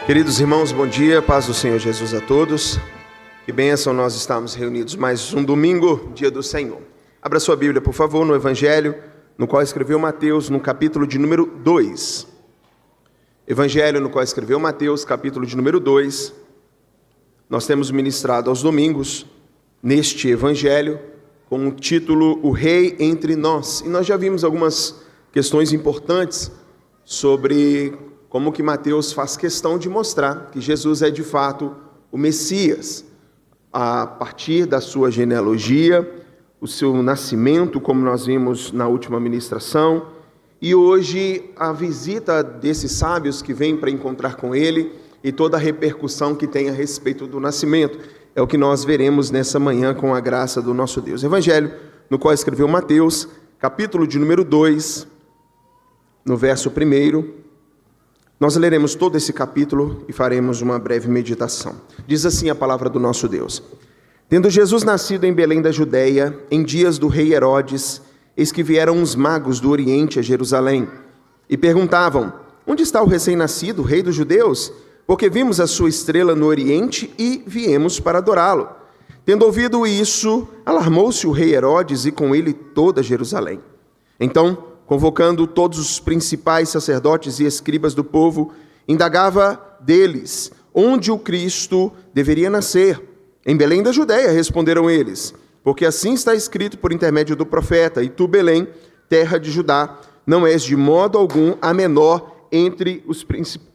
Queridos irmãos, bom dia, paz do Senhor Jesus a todos. Que bênção nós estamos reunidos mais um domingo, dia do Senhor. Abra sua Bíblia, por favor, no Evangelho, no qual escreveu Mateus, no capítulo de número 2. Evangelho no qual escreveu Mateus, capítulo de número 2. Nós temos ministrado aos domingos, neste Evangelho, com o título O Rei entre Nós. E nós já vimos algumas questões importantes sobre como que Mateus faz questão de mostrar que Jesus é de fato o Messias, a partir da sua genealogia, o seu nascimento, como nós vimos na última ministração, e hoje a visita desses sábios que vêm para encontrar com ele e toda a repercussão que tem a respeito do nascimento. É o que nós veremos nessa manhã com a graça do nosso Deus. Evangelho no qual escreveu Mateus, capítulo de número 2, no verso 1. Nós leremos todo esse capítulo e faremos uma breve meditação. Diz assim a palavra do nosso Deus. Tendo Jesus nascido em Belém da Judeia, em dias do rei Herodes, eis que vieram uns magos do Oriente a Jerusalém, e perguntavam, onde está o recém-nascido, rei dos judeus? Porque vimos a sua estrela no Oriente e viemos para adorá-lo. Tendo ouvido isso, alarmou-se o rei Herodes e com ele toda Jerusalém. Então, convocando todos os principais sacerdotes e escribas do povo, indagava deles onde o Cristo deveria nascer. Em Belém da Judeia, responderam eles, porque assim está escrito por intermédio do profeta, e tu, Belém, terra de Judá, não és de modo algum a menor entre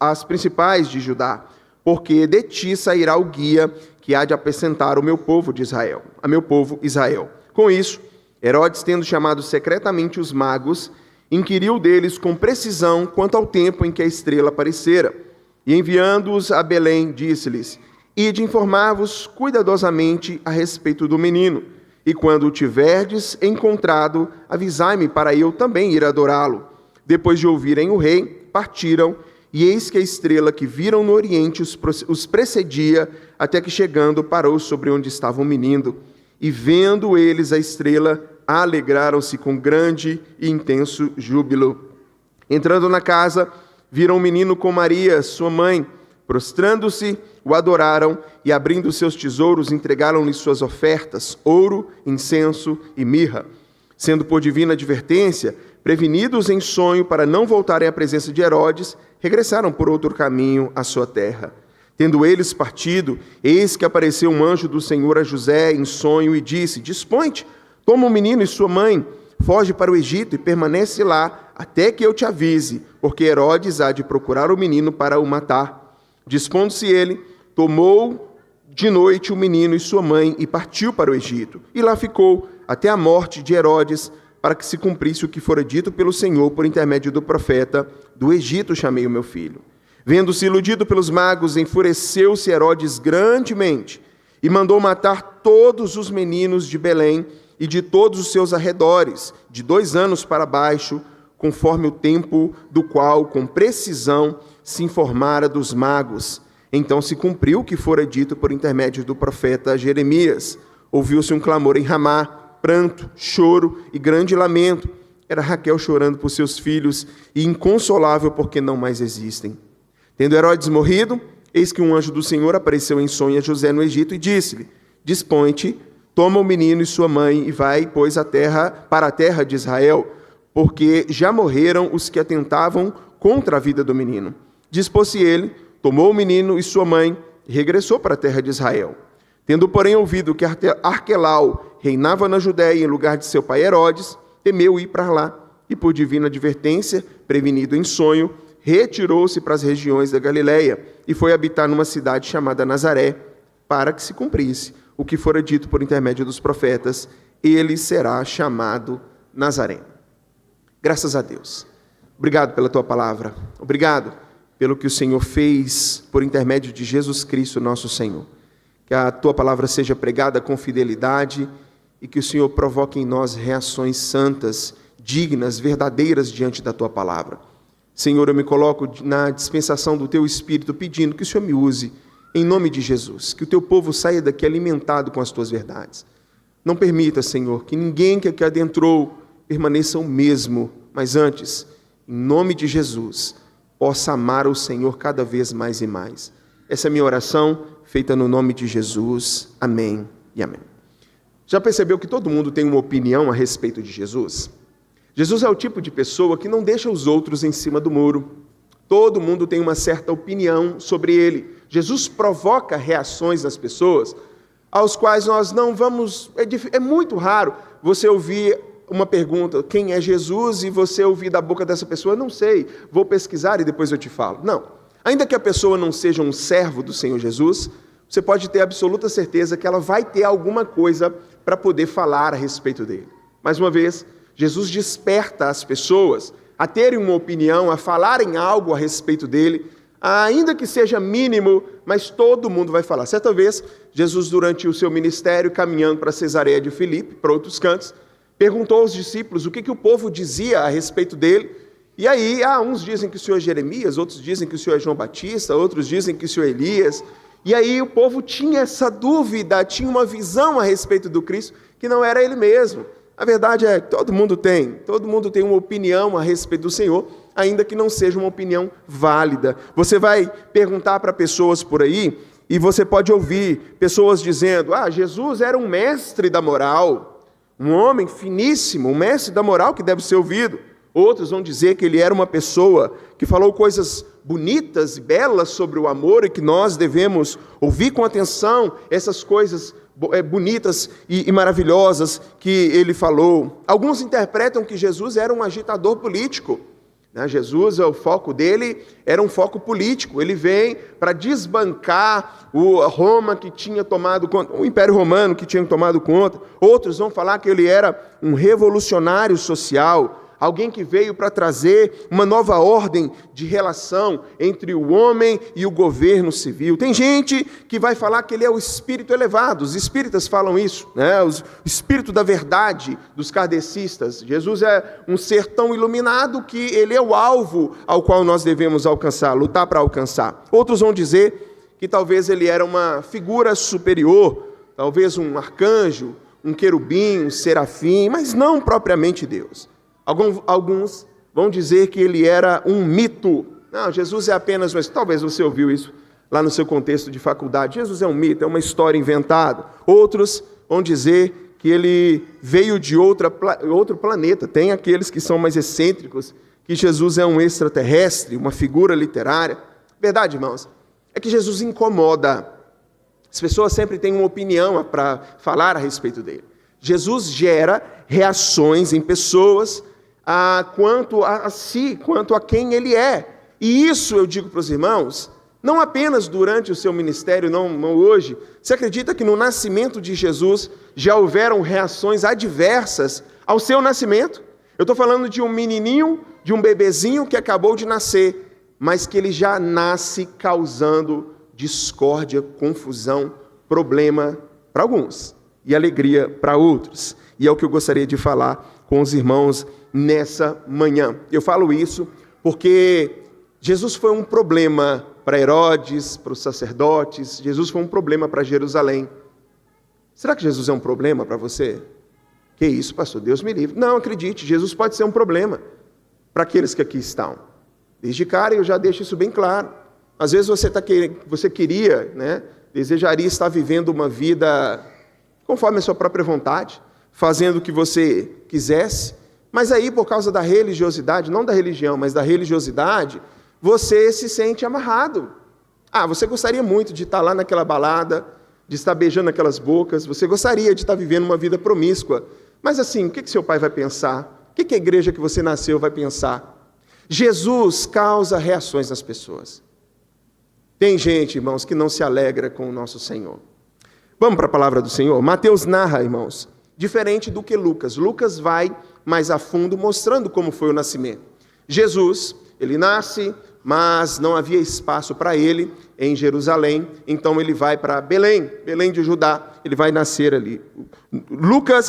as principais de Judá, porque de ti sairá o guia que há de apacentar o meu povo de Israel, a meu povo Israel. Com isso, Herodes, tendo chamado secretamente os magos, inquiriu deles com precisão quanto ao tempo em que a estrela aparecera, e enviando-os a Belém, disse-lhes, ide informar-vos cuidadosamente a respeito do menino, e quando o tiverdes encontrado, avisai-me para eu também ir adorá-lo. Depois de ouvirem o rei, partiram, e eis que a estrela que viram no Oriente os precedia, até que chegando parou sobre onde estava o menino, e vendo eles a estrela, alegraram-se com grande e intenso júbilo. Entrando na casa, viram o menino com Maria, sua mãe. Prostrando-se, o adoraram e, abrindo seus tesouros, entregaram-lhe suas ofertas, ouro, incenso e mirra. Sendo por divina advertência, prevenidos em sonho para não voltarem à presença de Herodes, regressaram por outro caminho à sua terra. Tendo eles partido, eis que apareceu um anjo do Senhor a José em sonho e disse, dispõe-te, toma o menino e sua mãe, foge para o Egito e permanece lá, até que eu te avise, porque Herodes há de procurar o menino para o matar. Dispondo-se ele, tomou de noite o menino e sua mãe e partiu para o Egito. E lá ficou até a morte de Herodes, para que se cumprisse o que fora dito pelo Senhor por intermédio do profeta, do Egito chamei o meu filho. Vendo-se iludido pelos magos, enfureceu-se Herodes grandemente e mandou matar todos os meninos de Belém e de todos os seus arredores, de 2 anos para baixo, conforme o tempo do qual, com precisão, se informara dos magos. Então se cumpriu o que fora dito por intermédio do profeta Jeremias. Ouviu-se um clamor em Ramá, pranto, choro e grande lamento. Era Raquel chorando por seus filhos e inconsolável porque não mais existem. Tendo Herodes morrido, eis que um anjo do Senhor apareceu em sonho a José no Egito e disse-lhe, dispõe-te, toma o menino e sua mãe e vai, pois, para a terra de Israel, porque já morreram os que atentavam contra a vida do menino. Dispôs-se ele, tomou o menino e sua mãe e regressou para a terra de Israel. Tendo, porém, ouvido que Arquelau reinava na Judéia em lugar de seu pai Herodes, temeu ir para lá e, por divina advertência, prevenido em sonho, retirou-se para as regiões da Galileia e foi habitar numa cidade chamada Nazaré, para que se cumprisse o que fora dito por intermédio dos profetas, ele será chamado Nazareno. Graças a Deus. Obrigado pela tua palavra. Obrigado pelo que o Senhor fez por intermédio de Jesus Cristo, nosso Senhor. Que a tua palavra seja pregada com fidelidade e que o Senhor provoque em nós reações santas, dignas, verdadeiras diante da tua palavra. Senhor, eu me coloco na dispensação do teu Espírito pedindo que o Senhor me use em nome de Jesus, que o teu povo saia daqui alimentado com as tuas verdades. Não permita, Senhor, que ninguém que aqui adentrou permaneça o mesmo, mas antes, em nome de Jesus, possa amar o Senhor cada vez mais e mais. Essa é a minha oração, feita no nome de Jesus. Amém e amém. Já percebeu que todo mundo tem uma opinião a respeito de Jesus? Jesus é o tipo de pessoa que não deixa os outros em cima do muro. Todo mundo tem uma certa opinião sobre ele. Jesus provoca reações nas pessoas, aos quais nós não vamos... É muito raro você ouvir uma pergunta, quem é Jesus? E você ouvir da boca dessa pessoa, não sei, vou pesquisar e depois eu te falo. Não. Ainda que a pessoa não seja um servo do Senhor Jesus, você pode ter absoluta certeza que ela vai ter alguma coisa para poder falar a respeito dele. Mais uma vez, Jesus desperta as pessoas a terem uma opinião, a falarem algo a respeito dele, ainda que seja mínimo, mas todo mundo vai falar. Certa vez, Jesus, durante o seu ministério, caminhando para Cesareia de Filipe, para outros cantos, perguntou aos discípulos o que o povo dizia a respeito dele. E aí, uns dizem que o Senhor é Jeremias, outros dizem que o Senhor é João Batista, outros dizem que o Senhor é Elias. E aí o povo tinha essa dúvida, tinha uma visão a respeito do Cristo, que não era ele mesmo. A verdade é que todo mundo tem uma opinião a respeito do Senhor, ainda que não seja uma opinião válida. Você vai perguntar para pessoas por aí, e você pode ouvir pessoas dizendo, Jesus era um mestre da moral, um homem finíssimo, um mestre da moral que deve ser ouvido. Outros vão dizer que ele era uma pessoa que falou coisas bonitas e belas sobre o amor e que nós devemos ouvir com atenção essas coisas bonitas e maravilhosas que ele falou. Alguns interpretam que Jesus era um agitador político. Jesus, o foco dele era um foco político. Ele vem para desbancar Roma que tinha tomado conta, o Império Romano que tinha tomado conta. Outros vão falar que ele era um revolucionário social, alguém que veio para trazer uma nova ordem de relação entre o homem e o governo civil. Tem gente que vai falar que ele é o espírito elevado, os espíritas falam isso, o espírito da verdade dos kardecistas. Jesus é um ser tão iluminado que ele é o alvo ao qual nós devemos alcançar, lutar para alcançar. Outros vão dizer que talvez ele era uma figura superior, talvez um arcanjo, um querubim, um serafim, mas não propriamente Deus. Alguns vão dizer que ele era um mito. Não, Jesus é apenas... Talvez você ouviu isso lá no seu contexto de faculdade. Jesus é um mito, é uma história inventada. Outros vão dizer que ele veio de outro planeta. Tem aqueles que são mais excêntricos, que Jesus é um extraterrestre, uma figura literária. Verdade, irmãos, é que Jesus incomoda. As pessoas sempre têm uma opinião para falar a respeito dele. Jesus gera reações em pessoas quanto a si, quanto a quem ele é. E isso eu digo para os irmãos, não apenas durante o seu ministério, não hoje. Você acredita que no nascimento de Jesus já houveram reações adversas ao seu nascimento? Eu estou falando de um menininho, de um bebezinho que acabou de nascer, mas que ele já nasce causando discórdia, confusão, problema para alguns e alegria para outros. E é o que eu gostaria de falar com os irmãos nessa manhã. Eu falo isso porque Jesus foi um problema para Herodes, para os sacerdotes. Jesus foi um problema para Jerusalém. Será que Jesus é um problema para você? Que isso, pastor? Deus me livre. Não, acredite, Jesus pode ser um problema para aqueles que aqui estão. Desde cara eu já deixo isso bem claro. Às vezes você queria, desejaria estar vivendo uma vida conforme a sua própria vontade, fazendo o que você quisesse, mas aí por causa da religiosidade, não da religião, mas da religiosidade, você se sente amarrado. Você gostaria muito de estar lá naquela balada, de estar beijando aquelas bocas, você gostaria de estar vivendo uma vida promíscua, mas assim, o que seu pai vai pensar? O que a igreja que você nasceu vai pensar? Jesus causa reações nas pessoas. Tem gente, irmãos, que não se alegra com o nosso Senhor. Vamos para a palavra do Senhor? Mateus narra, irmãos, diferente do que Lucas. Lucas vai mais a fundo mostrando como foi o nascimento. Jesus, ele nasce, mas não havia espaço para ele em Jerusalém, então ele vai para Belém de Judá, ele vai nascer ali.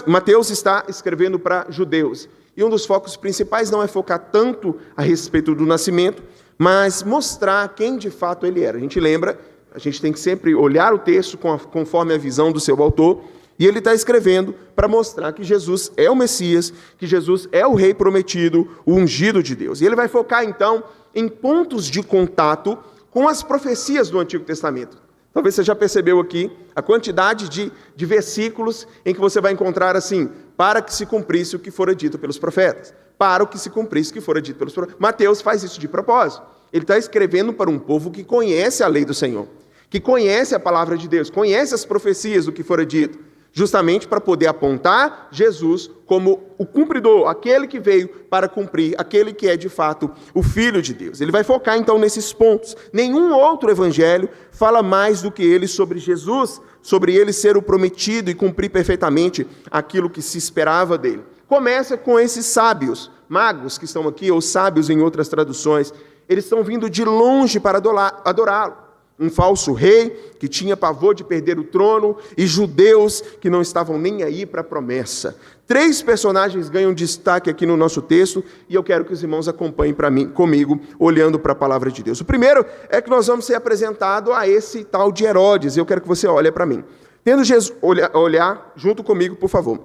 Mateus está escrevendo para judeus, e um dos focos principais não é focar tanto a respeito do nascimento, mas mostrar quem de fato ele era. A gente lembra, a gente tem que sempre olhar o texto conforme a visão do seu autor, e ele está escrevendo para mostrar que Jesus é o Messias, que Jesus é o Rei prometido, o ungido de Deus. E ele vai focar então em pontos de contato com as profecias do Antigo Testamento. Talvez você já percebeu aqui a quantidade de versículos em que você vai encontrar assim, para que se cumprisse o que fora dito pelos profetas. Para o que se cumprisse o que fora dito pelos profetas. Mateus faz isso de propósito. Ele está escrevendo para um povo que conhece a lei do Senhor, que conhece a palavra de Deus, conhece as profecias do que fora dito, justamente para poder apontar Jesus como o cumpridor, aquele que veio para cumprir, aquele que é de fato o Filho de Deus. Ele vai focar então nesses pontos. Nenhum outro evangelho fala mais do que ele sobre Jesus, sobre ele ser o prometido e cumprir perfeitamente aquilo que se esperava dele. Começa com esses sábios, magos que estão aqui, ou sábios em outras traduções. Eles estão vindo de longe para adorá-lo. Um falso rei que tinha pavor de perder o trono e judeus que não estavam nem aí para a promessa. 3 personagens ganham destaque aqui no nosso texto e eu quero que os irmãos acompanhem comigo, olhando para a palavra de Deus. O primeiro é que nós vamos ser apresentados a esse tal de Herodes. Eu quero que você olhe para mim. Tendo Jesus, olhar junto comigo, por favor.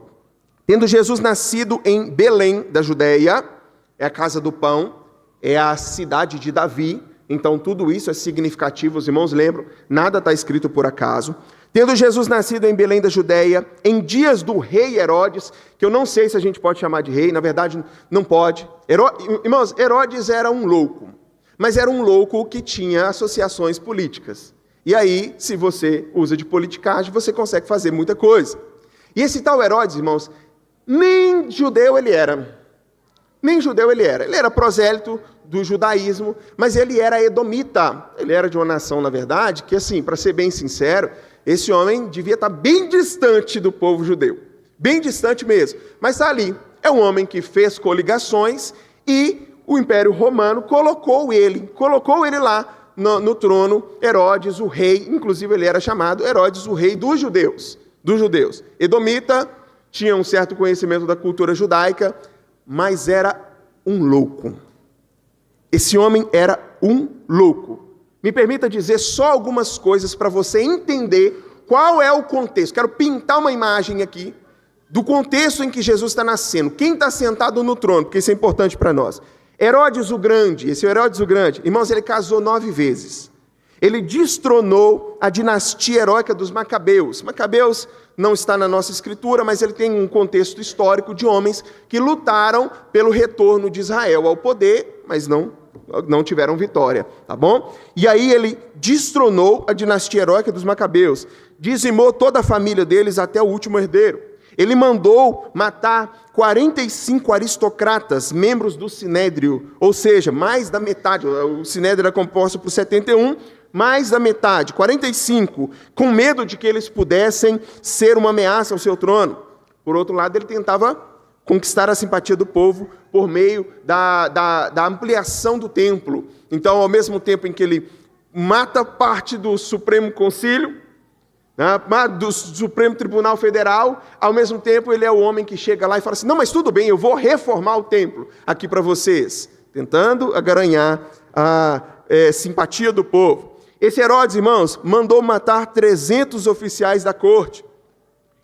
Tendo Jesus nascido em Belém, da Judéia, é a casa do pão, é a cidade de Davi. Então, tudo isso é significativo, os irmãos lembram, nada está escrito por acaso. Tendo Jesus nascido em Belém da Judéia, em dias do rei Herodes, que eu não sei se a gente pode chamar de rei, na verdade não pode. Irmãos, Herodes era um louco, mas era um louco que tinha associações políticas. E aí, se você usa de politicagem, você consegue fazer muita coisa. E esse tal Herodes, irmãos, nem judeu ele era. Nem judeu ele era. Ele era prosélito do judaísmo, mas ele era edomita. Ele era de uma nação, na verdade, que assim, para ser bem sincero, esse homem devia estar bem distante do povo judeu. Bem distante mesmo. Mas está ali. É um homem que fez coligações e o Império Romano colocou ele lá no trono, Herodes, o rei. Inclusive ele era chamado Herodes, o rei dos judeus. Edomita, tinha um certo conhecimento da cultura judaica, mas era um louco. Esse homem era um louco. Me permita dizer só algumas coisas para você entender qual é o contexto. Quero pintar uma imagem aqui do contexto em que Jesus está nascendo. Quem está sentado no trono, porque isso é importante para nós. Herodes o Grande, esse Herodes o Grande, irmãos, ele casou 9 vezes. Ele destronou a dinastia heróica dos Macabeus. Macabeus não está na nossa escritura, mas ele tem um contexto histórico de homens que lutaram pelo retorno de Israel ao poder, mas não tiveram vitória, tá bom? E aí ele destronou a dinastia heróica dos Macabeus, dizimou toda a família deles até o último herdeiro. Ele mandou matar 45 aristocratas, membros do Sinédrio, ou seja, mais da metade. O Sinédrio era composto por 71, mais da metade, 45, com medo de que eles pudessem ser uma ameaça ao seu trono. Por outro lado, ele tentava conquistar a simpatia do povo por meio da ampliação do templo. Então, ao mesmo tempo em que ele mata parte do Supremo Concílio, do Supremo Tribunal Federal, ao mesmo tempo ele é o homem que chega lá e fala assim, não, mas tudo bem, eu vou reformar o templo aqui para vocês, tentando agaranhar a simpatia do povo. Esse Herodes, irmãos, mandou matar 300 oficiais da corte.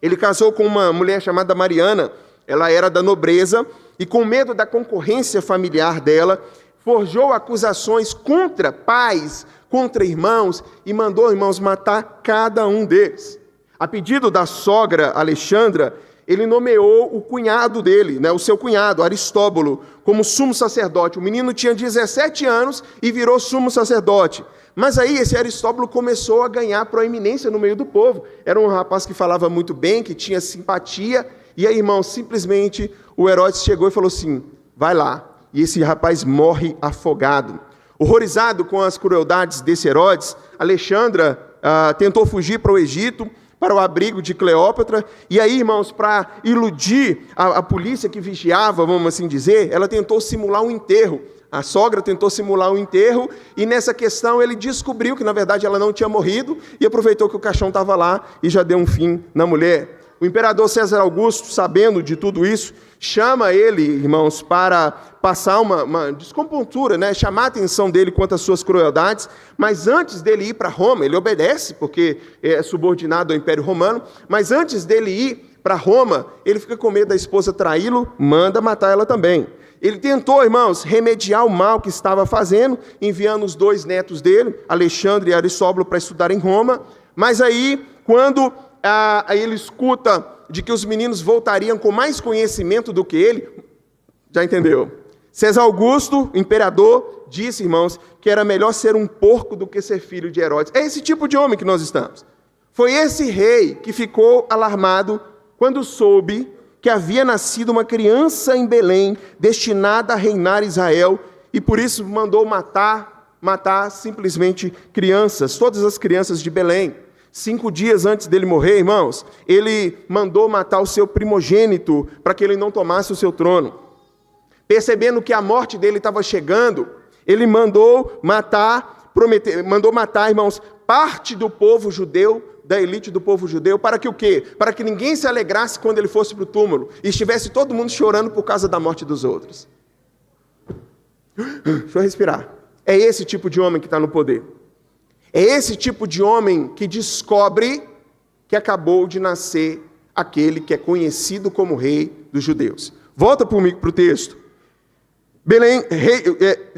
Ele casou com uma mulher chamada Mariana, ela era da nobreza, e com medo da concorrência familiar dela, forjou acusações contra pais, contra irmãos, e mandou, irmãos, matar cada um deles. A pedido da sogra Alexandra, ele nomeou o cunhado dele, o seu cunhado, Aristóbulo, como sumo sacerdote. O menino tinha 17 anos e virou sumo sacerdote. Mas aí esse Aristóbulo começou a ganhar proeminência no meio do povo. Era um rapaz que falava muito bem, que tinha simpatia. E aí, irmão, simplesmente o Herodes chegou e falou assim, vai lá. E esse rapaz morre afogado. Horrorizado com as crueldades desse Herodes, Alexandra tentou fugir para o Egito, para o abrigo de Cleópatra. E aí, irmãos, para iludir a polícia que vigiava, vamos assim dizer, ela tentou simular um enterro. A sogra tentou simular um enterro e nessa questão ele descobriu que na verdade ela não tinha morrido e aproveitou que o caixão estava lá e já deu um fim na mulher. O imperador César Augusto, sabendo de tudo isso, chama ele, irmãos, para passar uma descompuntura, chamar a atenção dele quanto às suas crueldades, mas antes dele ir para Roma, ele obedece porque é subordinado ao Império Romano, mas antes dele ir para Roma, ele fica com medo da esposa traí-lo, manda matar ela também. Ele tentou, irmãos, remediar o mal que estava fazendo, enviando os 2 netos dele, Alexandre e Aristóbulo, para estudar em Roma. Mas aí, quando ele escuta de que os meninos voltariam com mais conhecimento do que ele, já entendeu? César Augusto, imperador, disse, irmãos, que era melhor ser um porco do que ser filho de Herodes. É esse tipo de homem que nós estamos. Foi esse rei que ficou alarmado quando soube que havia nascido uma criança em Belém, destinada a reinar Israel, e por isso mandou matar simplesmente crianças, todas as crianças de Belém. 5 dias antes dele morrer, irmãos, ele mandou matar o seu primogênito, para que ele não tomasse o seu trono. Percebendo que a morte dele estava chegando, ele mandou matar, irmãos, parte do povo judeu, da elite do povo judeu, para que o quê? Para que ninguém se alegrasse quando ele fosse para o túmulo, e estivesse todo mundo chorando por causa da morte dos outros. Deixa eu respirar. É esse tipo de homem que está no poder. É esse tipo de homem que descobre que acabou de nascer aquele que é conhecido como rei dos judeus. Volta comigo para o texto.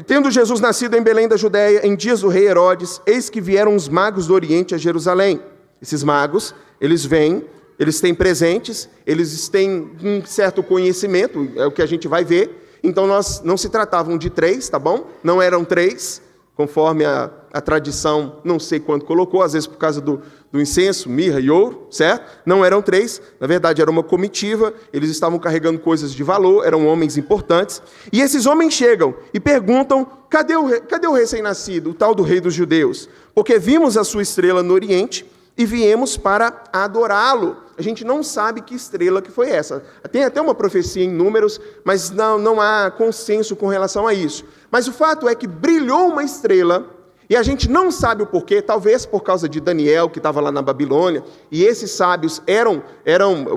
Tendo Jesus nascido em Belém da Judéia, em dias do rei Herodes, eis que vieram os magos do Oriente a Jerusalém. Esses magos, eles vêm, eles têm presentes, eles têm um certo conhecimento, é o que a gente vai ver. Então, não se tratavam de 3, tá bom? Não eram 3, conforme a tradição, não sei quanto colocou, às vezes por causa do incenso, mirra e ouro, certo? Não eram 3, na verdade era uma comitiva, eles estavam carregando coisas de valor, eram homens importantes, e esses homens chegam e perguntam, cadê o recém-nascido, o tal do rei dos judeus? Porque vimos a sua estrela no Oriente e viemos para adorá-lo. A gente não sabe que estrela que foi essa. Tem até uma profecia em Números, mas não há consenso com relação a isso. Mas o fato é que brilhou uma estrela, e a gente não sabe o porquê, talvez por causa de Daniel, que estava lá na Babilônia, e esses sábios eram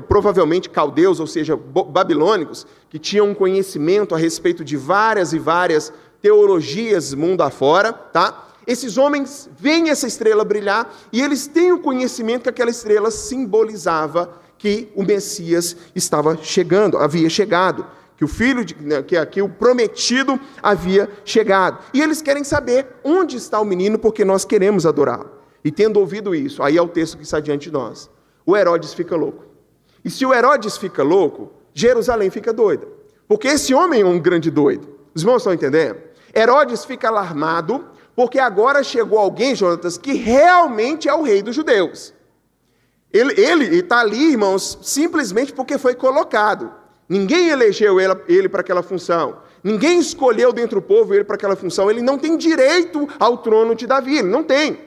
provavelmente caldeus, ou seja, babilônicos, que tinham um conhecimento a respeito de várias e várias teologias mundo afora, tá? Esses homens veem essa estrela brilhar e eles têm o conhecimento que aquela estrela simbolizava que o Messias havia chegado, que o prometido havia chegado. E eles querem saber onde está o menino, porque nós queremos adorá-lo. E tendo ouvido isso, aí é o texto que está diante de nós. O Herodes fica louco. E se o Herodes fica louco, Jerusalém fica doida. Porque esse homem é um grande doido. Os irmãos estão entendendo? Herodes fica alarmado, porque agora chegou alguém, Jonatas, que realmente é o rei dos judeus. Ele está ali, irmãos, simplesmente porque foi colocado. Ninguém elegeu ele para aquela função. Ninguém escolheu dentro do povo ele para aquela função. Ele não tem direito ao trono de Davi. Ele não tem.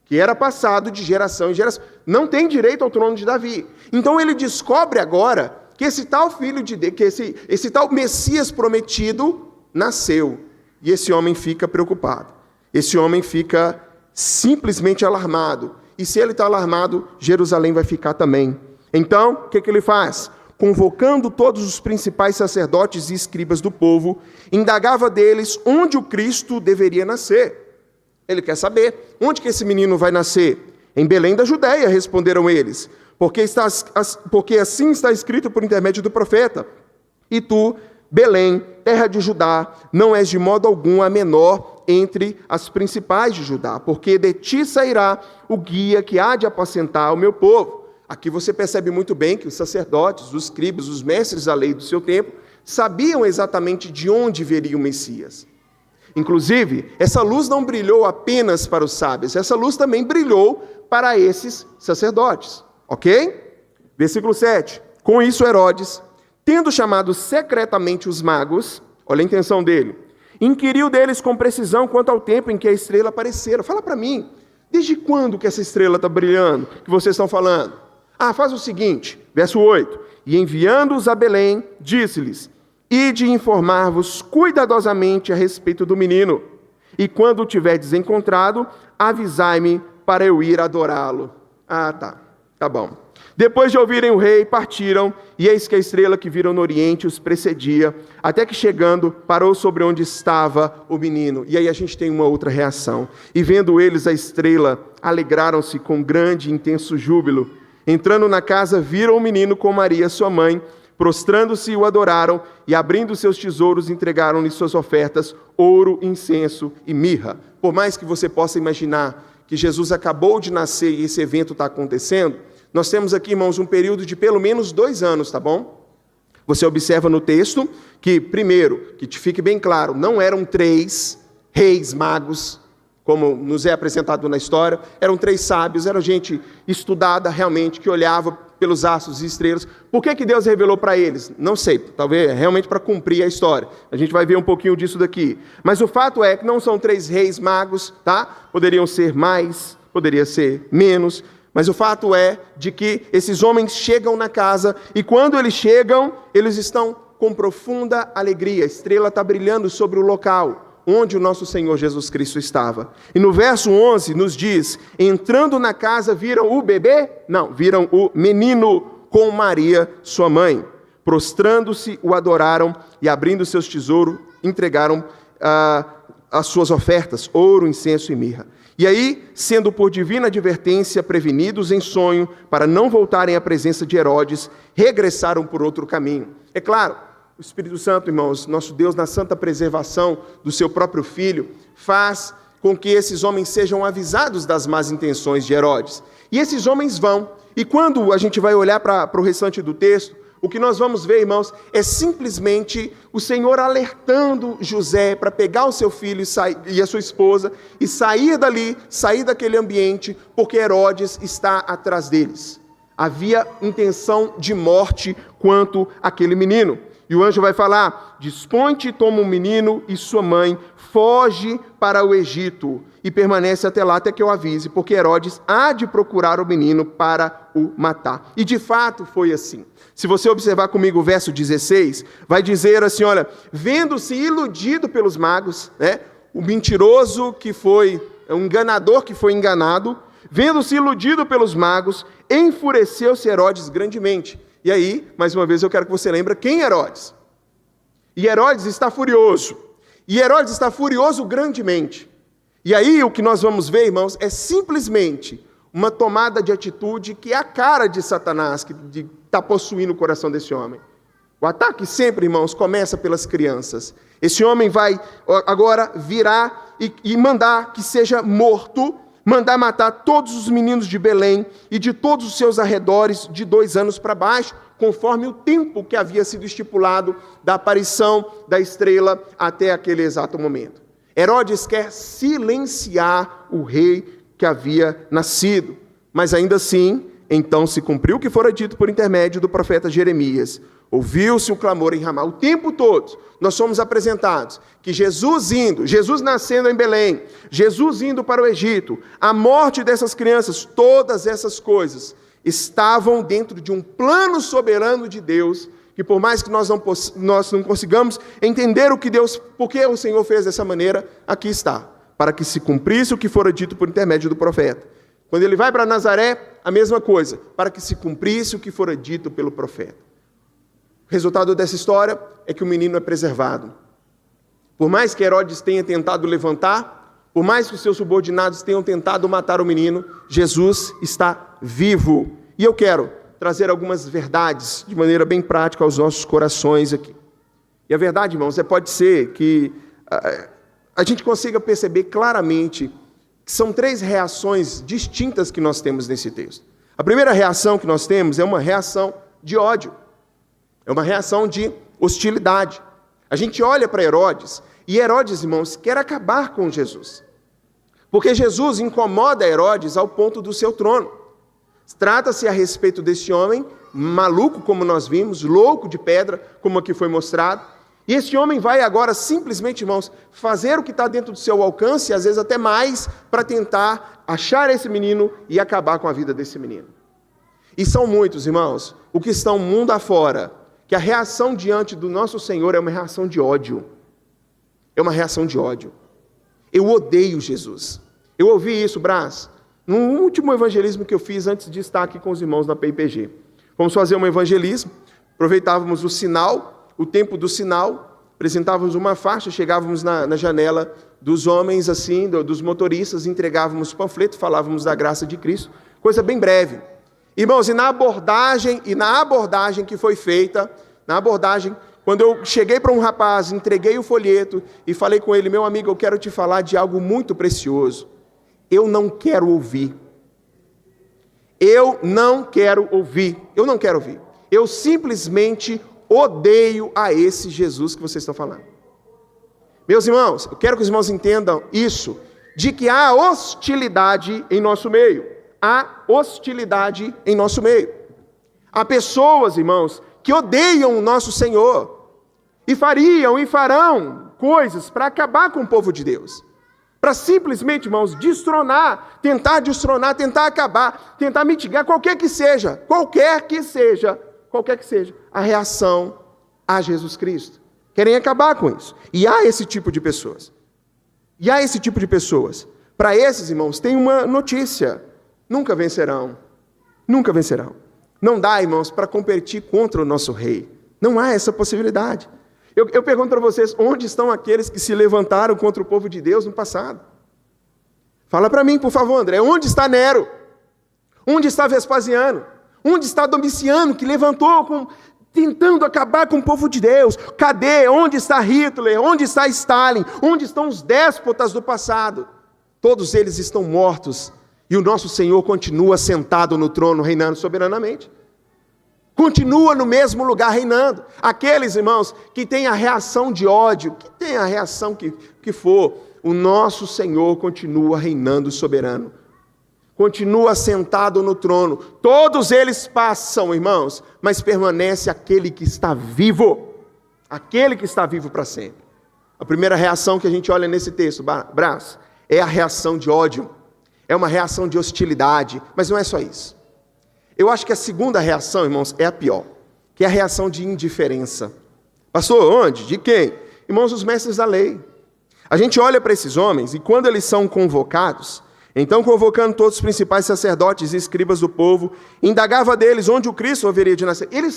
Que era passado de geração em geração. Não tem direito ao trono de Davi. Então ele descobre agora que esse tal filho de Deus, que esse tal Messias prometido nasceu. E esse homem fica preocupado. Esse homem fica simplesmente alarmado. E se ele está alarmado, Jerusalém vai ficar também. Então, o que ele faz? Convocando todos os principais sacerdotes e escribas do povo, indagava deles onde o Cristo deveria nascer. Ele quer saber onde que esse menino vai nascer. Em Belém da Judéia, responderam eles, porque assim está escrito por intermédio do profeta. E tu, Belém, terra de Judá, não és de modo algum a menor entre as principais de Judá, porque de ti sairá o guia que há de apacentar o meu povo. Aqui você percebe muito bem que os sacerdotes, os escribas, os mestres da lei do seu tempo, sabiam exatamente de onde viria o Messias. Inclusive, essa luz não brilhou apenas para os sábios, essa luz também brilhou para esses sacerdotes. Ok? Versículo 7. Com isso Herodes, tendo chamado secretamente os magos, olha a intenção dele, inquiriu deles com precisão quanto ao tempo em que a estrela aparecera. Fala para mim, desde quando que essa estrela está brilhando, que vocês estão falando? Faz o seguinte, verso 8. E enviando-os a Belém, disse-lhes, ide informar-vos cuidadosamente a respeito do menino, e quando o tiverdes encontrado, avisai-me para eu ir adorá-lo. Tá bom. Depois de ouvirem o rei, partiram, e eis que a estrela que viram no oriente os precedia, até que chegando, parou sobre onde estava o menino. E aí a gente tem uma outra reação. E vendo eles a estrela, alegraram-se com grande e intenso júbilo. Entrando na casa, viram o menino com Maria, sua mãe, Prostrando-se, o adoraram e, abrindo seus tesouros, entregaram-lhe suas ofertas, ouro, incenso e mirra. Por mais que você possa imaginar que Jesus acabou de nascer e esse evento está acontecendo, nós temos aqui, irmãos, um período de pelo menos 2 anos, tá bom? Você observa no texto que, primeiro, que te fique bem claro, não eram 3 reis magos, como nos é apresentado na história, eram 3 sábios, era gente estudada realmente, que olhava pelos astros e estrelas. Por que Deus revelou para eles? Não sei, talvez realmente para cumprir a história. A gente vai ver um pouquinho disso daqui. Mas o fato é que não são 3 reis magos, tá? Poderiam ser mais, poderia ser menos, mas o fato é de que esses homens chegam na casa e quando eles chegam, eles estão com profunda alegria. A estrela está brilhando sobre o local onde o nosso Senhor Jesus Cristo estava. E no verso 11 nos diz, entrando na casa, viram o bebê? Não, viram o menino com Maria, sua mãe. Prostrando-se, o adoraram e abrindo seus tesouros, entregaram as suas ofertas, ouro, incenso e mirra. E aí, sendo por divina advertência prevenidos em sonho, para não voltarem à presença de Herodes, regressaram por outro caminho. É claro, o Espírito Santo, irmãos, nosso Deus, na santa preservação do seu próprio Filho, faz com que esses homens sejam avisados das más intenções de Herodes. E esses homens vão. E quando a gente vai olhar para o restante do texto, o que nós vamos ver, irmãos, é simplesmente o Senhor alertando José para pegar o seu filho e a sua esposa e sair dali, sair daquele ambiente, porque Herodes está atrás deles. Havia intenção de morte quanto àquele menino. E o anjo vai falar, dispõe-te, toma o menino e sua mãe, foge para o Egito e permanece até lá, até que eu avise, porque Herodes há de procurar o menino para o matar. E de fato foi assim. Se você observar comigo o verso 16, vai dizer assim, olha, vendo-se iludido pelos magos, né, o mentiroso que foi, o enganador que foi enganado, vendo-se iludido pelos magos, enfureceu-se Herodes grandemente. E aí, mais uma vez, eu quero que você lembre quem é Herodes. E Herodes está furioso. E Herodes está furioso grandemente. E aí, o que nós vamos ver, irmãos, é simplesmente uma tomada de atitude que é a cara de Satanás, que está possuindo o coração desse homem. O ataque sempre, irmãos, começa pelas crianças. Esse homem vai agora virar e mandar que seja morto, mandar matar todos os meninos de Belém e de todos os seus arredores de 2 anos para baixo, conforme o tempo que havia sido estipulado da aparição da estrela até aquele exato momento. Herodes quer silenciar o rei que havia nascido, mas ainda assim, então se cumpriu o que fora dito por intermédio do profeta Jeremias. Ouviu-se o clamor em Ramá. O tempo todo nós somos apresentados que Jesus nascendo em Belém, Jesus indo para o Egito, a morte dessas crianças, todas essas coisas estavam dentro de um plano soberano de Deus, que por mais que nós não consigamos entender por que o Senhor fez dessa maneira, aqui está, para que se cumprisse o que fora dito por intermédio do profeta. Quando ele vai para Nazaré, a mesma coisa, para que se cumprisse o que fora dito pelo profeta. O resultado dessa história é que o menino é preservado. Por mais que Herodes tenha tentado levantar, por mais que os seus subordinados tenham tentado matar o menino, Jesus está vivo. E eu quero trazer algumas verdades de maneira bem prática aos nossos corações aqui. E a verdade, irmãos, pode ser que a gente consiga perceber claramente que são 3 reações distintas que nós temos nesse texto. A primeira reação que nós temos é uma reação de ódio. É uma reação de hostilidade. A gente olha para Herodes, e Herodes, irmãos, quer acabar com Jesus. Porque Jesus incomoda Herodes ao ponto do seu trono. Trata-se a respeito desse homem, maluco como nós vimos, louco de pedra, como aqui foi mostrado. E esse homem vai agora simplesmente, irmãos, fazer o que está dentro do seu alcance, às vezes até mais, para tentar achar esse menino e acabar com a vida desse menino. E são muitos, irmãos, o que estão mundo afora, que a reação diante do nosso Senhor é uma reação de ódio. É uma reação de ódio. Eu odeio Jesus. Eu ouvi isso, Brás, no último evangelismo que eu fiz antes de estar aqui com os irmãos na PIPG. Fomos fazer um evangelismo, aproveitávamos o sinal, o tempo do sinal, apresentávamos uma faixa, chegávamos na janela dos homens, assim, dos motoristas, entregávamos panfleto, falávamos da graça de Cristo, coisa bem breve. Irmãos, e na abordagem que foi feita, na abordagem, quando eu cheguei para um rapaz, entreguei o folheto e falei com ele: meu amigo, eu quero te falar de algo muito precioso. Eu não quero ouvir. Eu não quero ouvir. Eu não quero ouvir. Eu simplesmente odeio a esse Jesus que vocês estão falando. Meus irmãos, eu quero que os irmãos entendam isso, de que há hostilidade em nosso meio. Há hostilidade em nosso meio. Há pessoas, irmãos, que odeiam o nosso Senhor e fariam e farão coisas para acabar com o povo de Deus. Para simplesmente, irmãos, destronar, tentar acabar, tentar mitigar qualquer que seja a reação a Jesus Cristo. Querem acabar com isso. E há esse tipo de pessoas. Para esses, irmãos, tem uma notícia: nunca vencerão. Nunca vencerão. Não dá, irmãos, para competir contra o nosso rei. Não há essa possibilidade. Eu pergunto para vocês: onde estão aqueles que se levantaram contra o povo de Deus no passado? Fala para mim, por favor, André. Onde está Nero? Onde está Vespasiano? Onde está Domiciano, que levantou tentando acabar com o povo de Deus? Cadê? Onde está Hitler? Onde está Stalin? Onde estão os déspotas do passado? Todos eles estão mortos. E o nosso Senhor continua sentado no trono, reinando soberanamente. Continua no mesmo lugar reinando. Aqueles, irmãos, que têm a reação de ódio, que têm a reação que for, o nosso Senhor continua reinando soberano. Continua sentado no trono. Todos eles passam, irmãos, mas permanece aquele que está vivo. Aquele que está vivo para sempre. A primeira reação que a gente olha nesse texto, Brás, é a reação de ódio. É uma reação de hostilidade, mas não é só isso. Eu acho que a segunda reação, irmãos, é a pior, que é a reação de indiferença. Pastor, onde? De quem? Irmãos, os mestres da lei. A gente olha para esses homens e quando eles são convocados, então convocando todos os principais sacerdotes e escribas do povo, indagava deles onde o Cristo haveria de nascer. Eles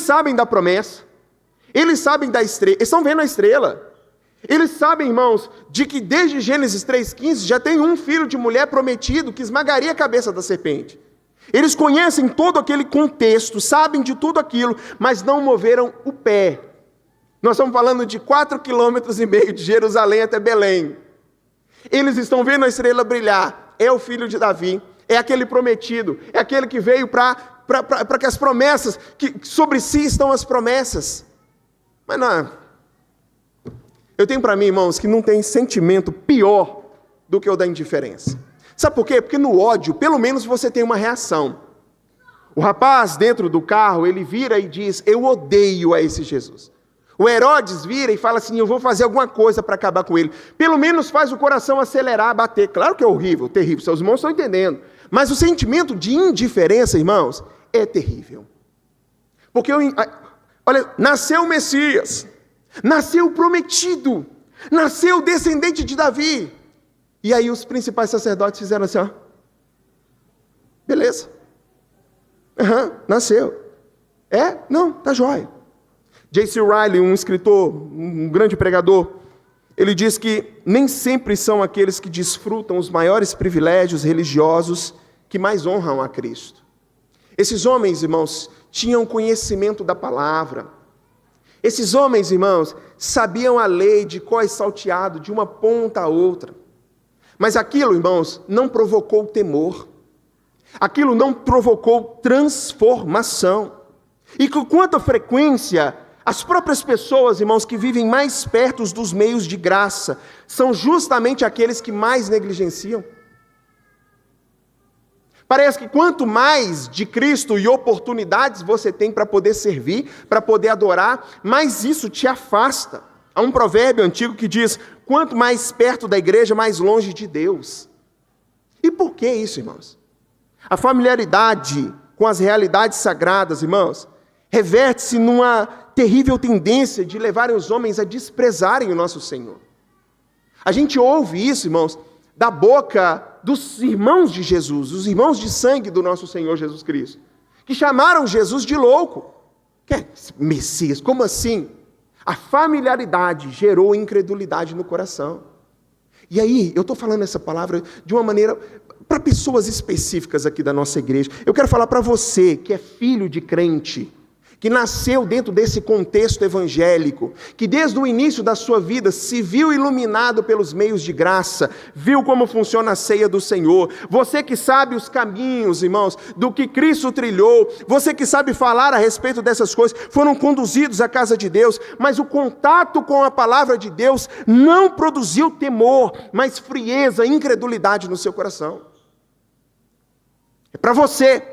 sabem da promessa, eles sabem da estrela, eles estão vendo a estrela. Eles sabem, irmãos, de que desde Gênesis 3,15 já tem um filho de mulher prometido que esmagaria a cabeça da serpente. Eles conhecem todo aquele contexto, sabem de tudo aquilo, mas não moveram o pé. Nós estamos falando de 4,5 quilômetros de Jerusalém até Belém. Eles estão vendo a estrela brilhar. É o filho de Davi, é aquele prometido, é aquele que veio para que as promessas, que sobre si estão as promessas. Mas não. Eu tenho para mim, irmãos, que não tem sentimento pior do que o da indiferença. Sabe por quê? Porque no ódio, pelo menos você tem uma reação. O rapaz dentro do carro, ele vira e diz: eu odeio a esse Jesus. O Herodes vira e fala assim: eu vou fazer alguma coisa para acabar com ele. Pelo menos faz o coração acelerar, bater. Claro que é horrível, terrível, seus irmãos estão entendendo. Mas o sentimento de indiferença, irmãos, é terrível. Porque, olha, nasceu o Messias. Nasceu o prometido, nasceu o descendente de Davi. E aí os principais sacerdotes fizeram assim, ó. Beleza. Nasceu. Não, tá jóia. J.C. Riley, um escritor, um grande pregador, ele diz que nem sempre são aqueles que desfrutam os maiores privilégios religiosos que mais honram a Cristo. Esses homens, irmãos, tinham conhecimento da palavra. Esses homens, irmãos, sabiam a lei de có e salteado, de uma ponta a outra. Mas aquilo, irmãos, não provocou temor. Aquilo não provocou transformação. E com quanta frequência, as próprias pessoas, irmãos, que vivem mais perto dos meios de graça, são justamente aqueles que mais negligenciam. Parece que quanto mais de Cristo e oportunidades você tem para poder servir, para poder adorar, mais isso te afasta. Há um provérbio antigo que diz: quanto mais perto da igreja, mais longe de Deus. E por que isso, irmãos? A familiaridade com as realidades sagradas, irmãos, reverte-se numa terrível tendência de levarem os homens a desprezarem o nosso Senhor. A gente ouve isso, irmãos, da boca dos irmãos de Jesus, os irmãos de sangue do nosso Senhor Jesus Cristo, que chamaram Jesus de louco. Que é Messias? Como assim? A familiaridade gerou incredulidade no coração. E aí, eu estou falando essa palavra de uma maneira para pessoas específicas aqui da nossa igreja. Eu quero falar para você que é filho de crente, que nasceu dentro desse contexto evangélico, que desde o início da sua vida se viu iluminado pelos meios de graça, viu como funciona a ceia do Senhor, você que sabe os caminhos, irmãos, do que Cristo trilhou, você que sabe falar a respeito dessas coisas, foram conduzidos à casa de Deus, mas o contato com a palavra de Deus não produziu temor, mas frieza, incredulidade no seu coração. É para você.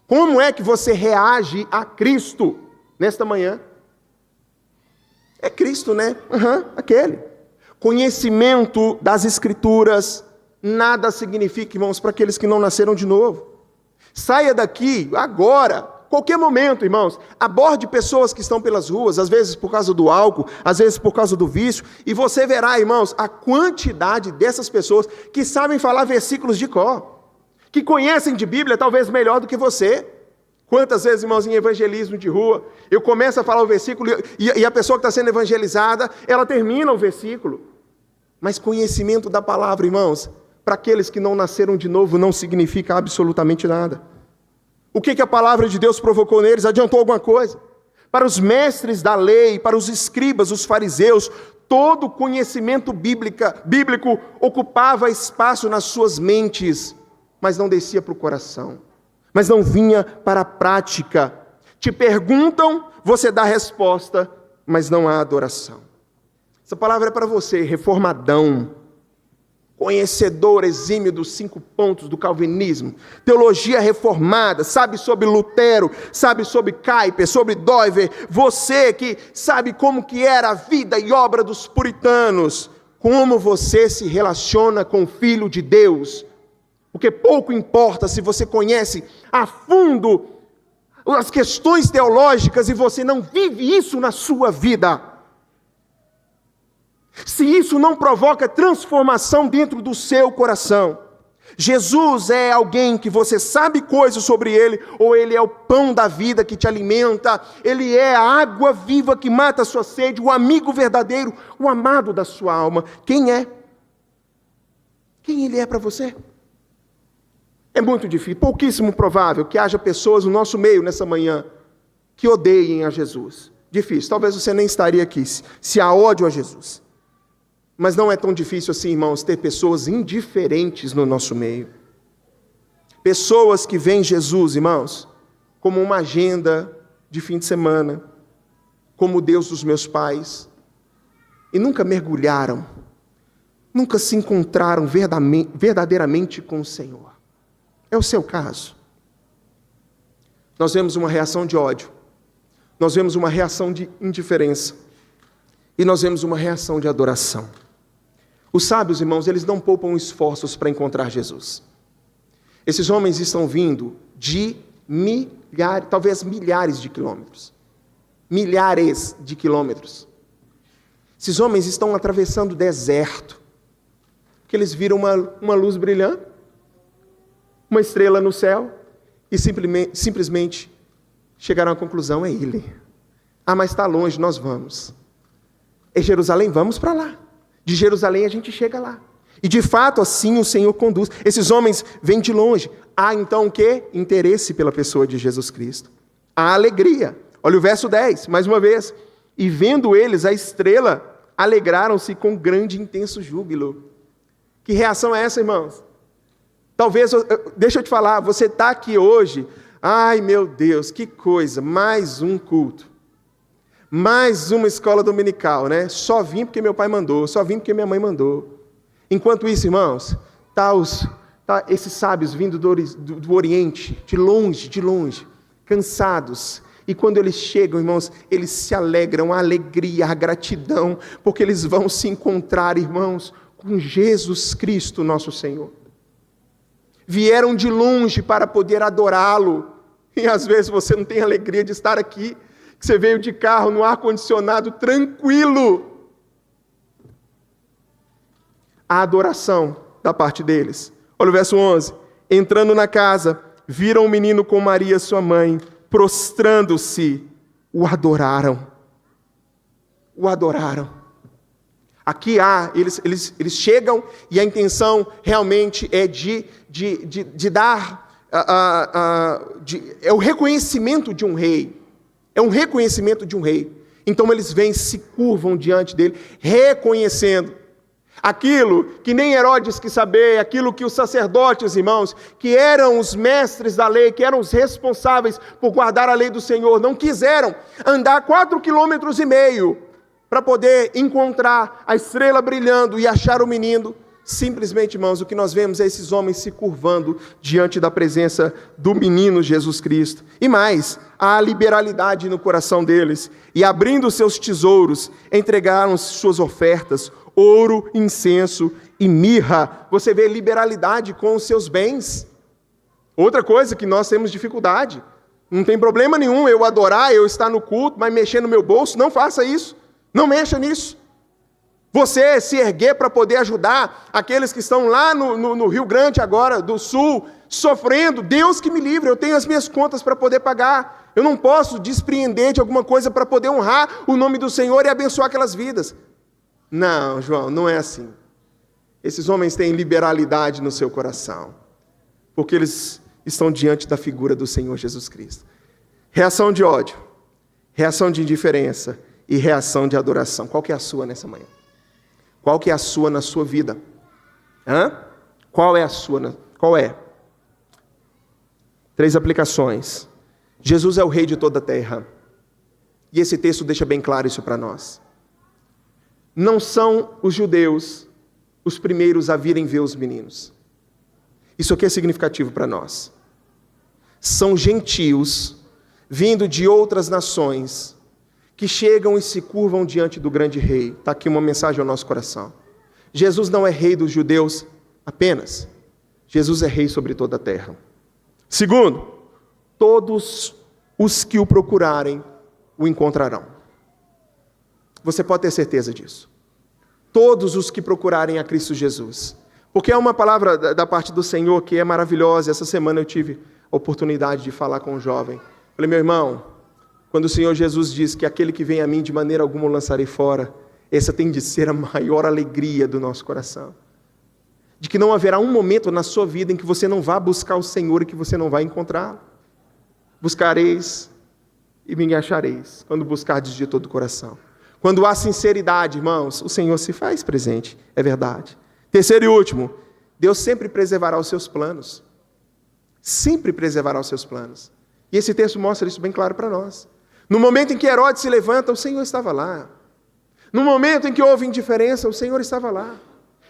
Como é que você reage a Cristo nesta manhã? É Cristo, né? Aquele. Conhecimento das Escrituras nada significa, irmãos, para aqueles que não nasceram de novo. Saia daqui agora, qualquer momento, irmãos. Aborde pessoas que estão pelas ruas, às vezes por causa do álcool, às vezes por causa do vício, e você verá, irmãos, a quantidade dessas pessoas que sabem falar versículos de cor, que conhecem de Bíblia talvez melhor do que você. Quantas vezes, irmãos, em evangelismo de rua, eu começo a falar o versículo e a pessoa que está sendo evangelizada, ela termina o versículo. Mas conhecimento da palavra, irmãos, para aqueles que não nasceram de novo, não significa absolutamente nada. O que a palavra de Deus provocou neles? Adiantou alguma coisa? Para os mestres da lei, para os escribas, os fariseus, todo o conhecimento bíblico ocupava espaço nas suas mentes, mas não descia para o coração, mas não vinha para a prática. Te perguntam, você dá a resposta, mas não há adoração. Essa palavra é para você, reformadão, conhecedor exímio dos 5 pontos do calvinismo, teologia reformada, sabe sobre Lutero, sabe sobre Kuyper, sobre Dover, você que sabe como que era a vida e obra dos puritanos, como você se relaciona com o Filho de Deus, porque pouco importa se você conhece a fundo as questões teológicas e você não vive isso na sua vida. Se isso não provoca transformação dentro do seu coração. Jesus é alguém que você sabe coisas sobre ele, ou ele é o pão da vida que te alimenta, ele é a água viva que mata a sua sede, o amigo verdadeiro, o amado da sua alma. Quem é? Quem ele é para você? É muito difícil, pouquíssimo provável que haja pessoas no nosso meio nessa manhã que odeiem a Jesus. Difícil, talvez você nem estaria aqui se há ódio a Jesus. Mas não é tão difícil assim, irmãos, ter pessoas indiferentes no nosso meio. Pessoas que veem Jesus, irmãos, como uma agenda de fim de semana, como o Deus dos meus pais, e nunca mergulharam, nunca se encontraram verdadeiramente com o Senhor. É o seu caso. Nós vemos uma reação de ódio, nós vemos uma reação de indiferença, e nós vemos uma reação de adoração. Os sábios, irmãos, eles não poupam esforços para encontrar Jesus. Esses homens estão vindo de milhares, talvez milhares de quilômetros. Milhares de quilômetros. Esses homens estão atravessando o deserto, porque eles viram uma luz brilhando, uma estrela no céu, e simplesmente chegaram à conclusão, é ele. Ah, mas está longe, nós vamos. É Jerusalém, vamos para lá. De Jerusalém a gente chega lá. E de fato assim o Senhor conduz. Esses homens vêm de longe. Há então o quê? Interesse pela pessoa de Jesus Cristo. Há alegria. Olha o verso 10, mais uma vez. E vendo eles a estrela, alegraram-se com grande e intenso júbilo. Que reação é essa, irmãos? Talvez, deixa eu te falar, você está aqui hoje, ai meu Deus, que coisa, mais um culto. Mais uma escola dominical, né? Só vim porque meu pai mandou, só vim porque minha mãe mandou. Enquanto isso, irmãos, esses sábios vindo do Oriente, de longe, cansados. E quando eles chegam, irmãos, eles se alegram, a alegria, a gratidão, porque eles vão se encontrar, irmãos, com Jesus Cristo, nosso Senhor. Vieram de longe para poder adorá-lo. E às vezes você não tem alegria de estar aqui, que você veio de carro, no ar-condicionado, tranquilo. A adoração da parte deles. Olha o verso 11. Entrando na casa, viram o menino com Maria, sua mãe, prostrando-se, o adoraram. O adoraram. Aqui eles chegam e a intenção realmente é de dar é o reconhecimento de um rei. É um reconhecimento de um rei. Então eles vêm, se curvam diante dele, reconhecendo aquilo que nem Herodes quis saber, aquilo que os sacerdotes, irmãos, que eram os mestres da lei, que eram os responsáveis por guardar a lei do Senhor, não quiseram andar 4,5 quilômetros para poder encontrar a estrela brilhando e achar o menino. Simplesmente, irmãos, o que nós vemos é esses homens se curvando diante da presença do menino Jesus Cristo. E mais, há liberalidade no coração deles. E abrindo seus tesouros, entregaram suas ofertas, ouro, incenso e mirra. Você vê liberalidade com os seus bens. Outra coisa que nós temos dificuldade. Não tem problema nenhum eu adorar, eu estar no culto, mas mexer no meu bolso. Não faça isso. Não mexa nisso. Você se erguer para poder ajudar aqueles que estão lá no Rio Grande agora, do Sul, sofrendo. Deus que me livre, eu tenho as minhas contas para poder pagar. Eu não posso despreender de alguma coisa para poder honrar o nome do Senhor e abençoar aquelas vidas. Não, João, não é assim. Esses homens têm liberalidade no seu coração, porque eles estão diante da figura do Senhor Jesus Cristo. Reação de ódio, reação de indiferença e reação de adoração. Qual que é a sua nessa manhã? Qual que é a sua na sua vida? Qual é a sua? Qual é? 3 aplicações. Jesus é o rei de toda a terra. E esse texto deixa bem claro isso para nós. Não são os judeus os primeiros a virem ver os meninos. Isso aqui é significativo para nós. São gentios, vindo de outras nações, que chegam e se curvam diante do grande rei. Está aqui uma mensagem ao nosso coração. Jesus não é rei dos judeus apenas. Jesus é rei sobre toda a terra. Segundo, todos os que o procurarem, o encontrarão. Você pode ter certeza disso. Todos os que procurarem a Cristo Jesus. Porque é uma palavra da parte do Senhor que é maravilhosa. Essa semana eu tive a oportunidade de falar com um jovem. Falei, meu irmão, quando o Senhor Jesus diz que aquele que vem a mim de maneira alguma o lançarei fora, essa tem de ser a maior alegria do nosso coração. De que não haverá um momento na sua vida em que você não vá buscar o Senhor e que você não vai encontrá-lo. Buscareis e me achareis, quando buscardes de todo o coração. Quando há sinceridade, irmãos, o Senhor se faz presente, é verdade. Terceiro e último, Deus sempre preservará os seus planos. Sempre preservará os seus planos. E esse texto mostra isso bem claro para nós. No momento em que Herodes se levanta, o Senhor estava lá. No momento em que houve indiferença, o Senhor estava lá.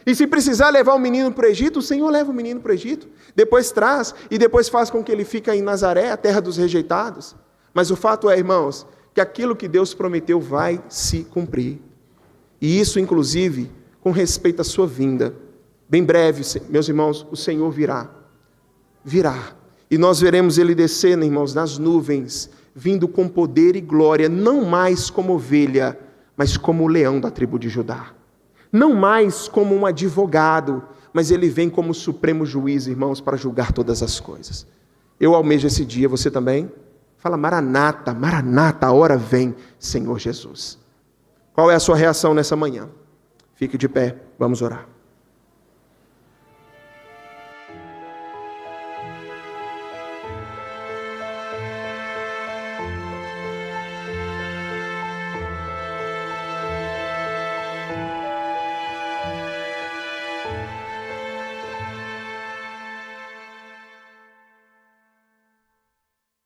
E se precisar levar o menino para o Egito, o Senhor leva o menino para o Egito. Depois traz e depois faz com que ele fique em Nazaré, a terra dos rejeitados. Mas o fato é, irmãos, que aquilo que Deus prometeu vai se cumprir. E isso, inclusive, com respeito à sua vinda. Bem breve, meus irmãos, o Senhor virá. Virá. E nós veremos ele descendo, irmãos, nas nuvens, vindo com poder e glória, não mais como ovelha, mas como o leão da tribo de Judá. Não mais como um advogado, mas ele vem como supremo juiz, irmãos, para julgar todas as coisas. Eu almejo esse dia, você também? Fala, Maranata, Maranata, a hora vem, Senhor Jesus. Qual é a sua reação nessa manhã? Fique de pé, vamos orar.